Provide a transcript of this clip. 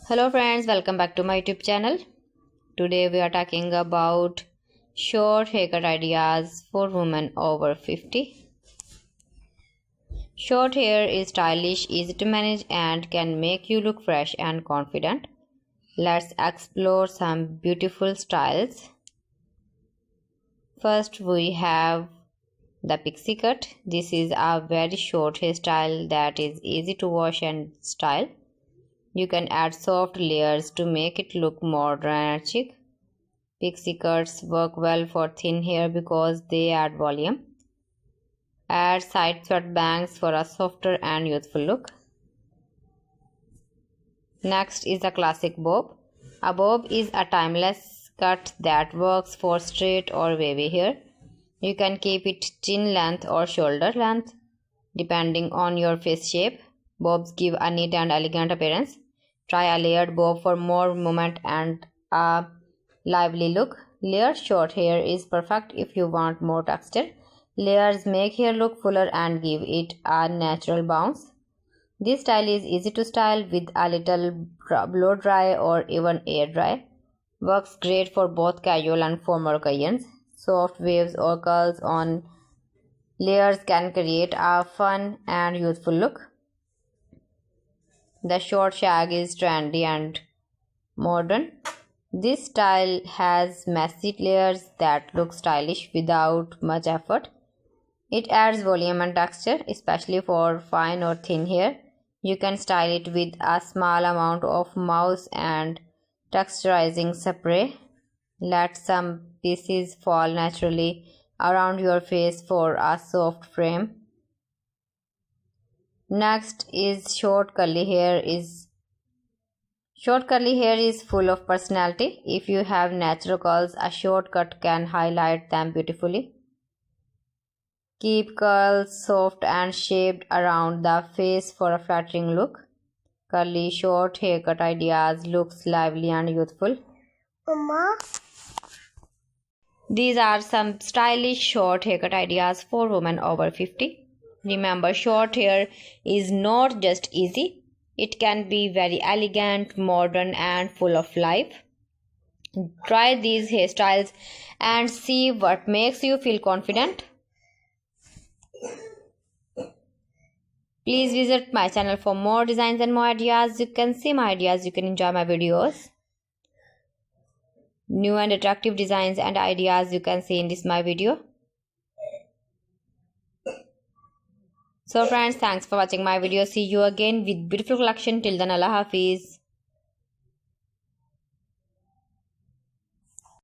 Hello friends, welcome back to my YouTube channel. Today we are talking about short haircut ideas for women over 50. Short hair is stylish, easy to manage and can make you look fresh and confident. Let's explore some beautiful styles. First we have the pixie cut. This is a very short hairstyle that is easy to wash and style. You can add soft layers to make it look modern and chic. Pixie cuts work well for thin hair because they add volume. Add side swept bangs for a softer and youthful look. Next is a classic bob. A bob is a timeless cut that works for straight or wavy hair. You can keep it chin length or shoulder length depending on your face shape. Bobs give a neat and elegant appearance. Try a layered bob for more movement and a lively look. Layered short hair is perfect if you want more texture. Layers make hair look fuller and give it a natural bounce. This style is easy to style with a little blow dry or even air dry. Works great for both casual and formal occasions. Soft waves or curls on layers can create a fun and youthful look. The short shag is trendy and modern. This style has messy layers that look stylish without much effort. It adds volume and texture, especially for fine or thin hair. You can style it with a small amount of mousse and texturizing spray. Let some pieces fall naturally around your face for a soft frame. Next is short curly hair is full of personality. If you have natural curls, a short cut can highlight them beautifully. Keep curls soft and shaped around the face for a flattering look. Curly short haircut ideas looks lively and youthful. Mama. These are some stylish short haircut ideas for women over 50. Remember, short hair is not just easy. It can be very elegant, modern and full of life. Try these hairstyles and see what makes you feel confident. Please visit my channel for more designs and more ideas. You can see my ideas, you can enjoy my videos. New and attractive designs and ideas you can see in this my video. So friends, thanks for watching my video. See you again with beautiful collection. Till then, Allah Hafiz.